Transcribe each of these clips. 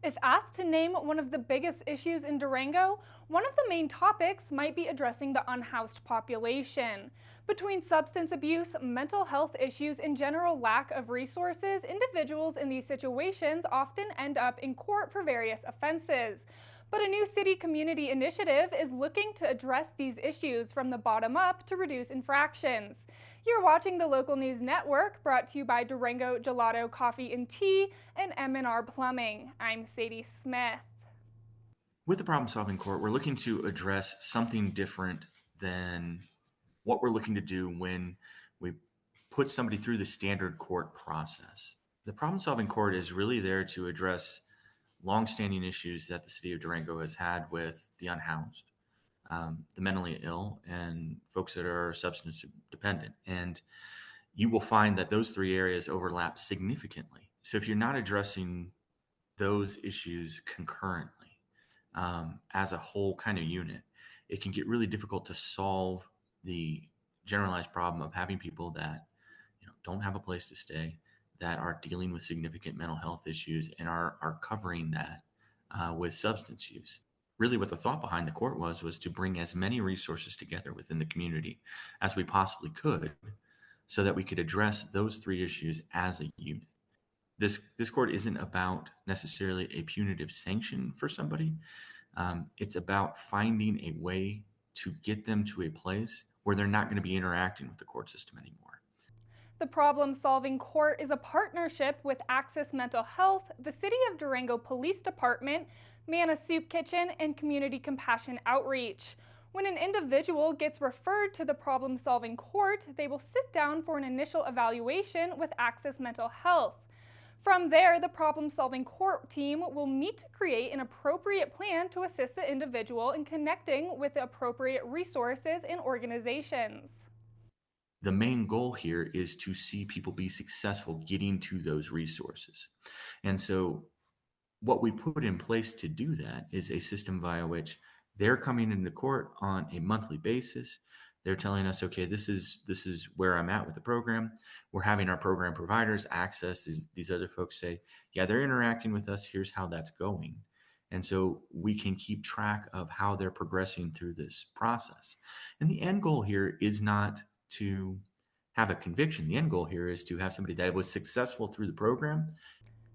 If asked to name one of the biggest issues in Durango, one of the main topics might be addressing the unhoused population. Between substance abuse, mental health issues, and general lack of resources, individuals in these situations often end up in court for various offenses. But a new city community initiative is looking to address these issues from the bottom up to reduce infractions. You're watching the Local News Network, brought to you by Durango Gelato Coffee and Tea and M&R Plumbing. I'm Sadie Smith. With the problem solving court, we're looking to address something different than what we're looking to do when we put somebody through the standard court process. The problem solving court is really there to address longstanding issues that the city of Durango has had with the unhoused, the mentally ill, and folks that are substance dependent. And you will find that those three areas overlap significantly. So if you're not addressing those issues concurrently, as a whole kind of unit, it can get really difficult to solve the generalized problem of having people that don't have a place to stay, that are dealing with significant mental health issues, and are covering that with substance use. Really, what the thought behind the court was to bring as many resources together within the community as we possibly could, so that we could address those three issues as a unit. This court isn't about necessarily a punitive sanction for somebody. It's about finding a way to get them to a place where they're not going to be interacting with the court system anymore. The Problem Solving Court is a partnership with Access Mental Health, the City of Durango Police Department, Manna Soup Kitchen, and Community Compassion Outreach. When an individual gets referred to the Problem Solving Court, they will sit down for an initial evaluation with Access Mental Health. From there, the Problem Solving Court team will meet to create an appropriate plan to assist the individual in connecting with the appropriate resources and organizations. The main goal here is to see people be successful getting to those resources. And so, what we put in place to do that is a system via which they're coming into court on a monthly basis. They're telling us, okay, this is where I'm at with the program. We're having our program providers access these other folks say, yeah, they're interacting with us. Here's how that's going. And so we can keep track of how they're progressing through this process. And the end goal here is not to have a conviction. The end goal here is to have somebody that was successful through the program.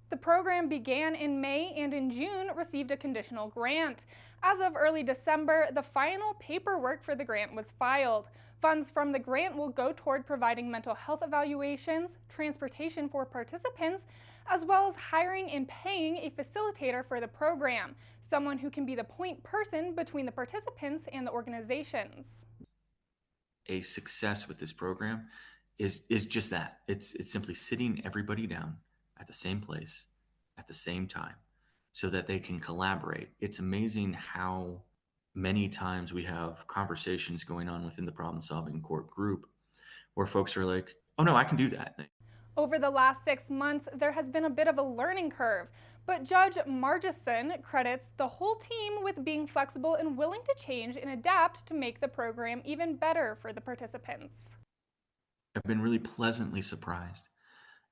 The program began in May and in June received a conditional grant. As of early December, the final paperwork for the grant was filed. Funds from the grant will go toward providing mental health evaluations, transportation for participants, as well as hiring and paying a facilitator for the program, someone who can be the point person between the participants and the organizations. A success with this program is just that. It's simply sitting everybody down at the same place at the same time so that they can collaborate. It's amazing how many times we have conversations going on within the problem solving court group where folks are like, oh no, I can do that. Over the last 6 months, there has been a bit of a learning curve, but Judge Margison credits the whole team with being flexible and willing to change and adapt to make the program even better for the participants. I've been really pleasantly surprised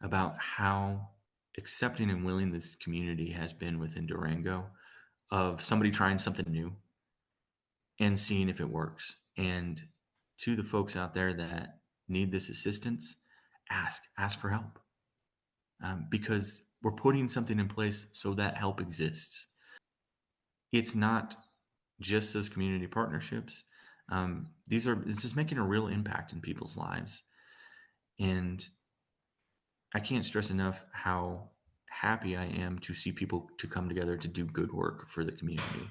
about how accepting and willing this community has been within Durango of somebody trying something new and seeing if it works. And to the folks out there that need this assistance, ask for help, because we're putting something in place so that help exists. It's not just those community partnerships. This is making a real impact in people's lives. And I can't stress enough how happy I am to see people to come together to do good work for the community.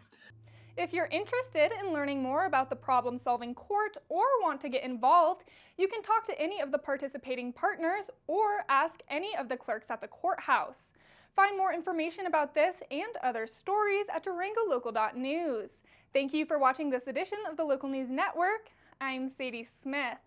If you're interested in learning more about the Problem Solving Court or want to get involved, you can talk to any of the participating partners or ask any of the clerks at the courthouse. Find more information about this and other stories at durangolocal.news. Thank you for watching this edition of the Local News Network. I'm Sadie Smith.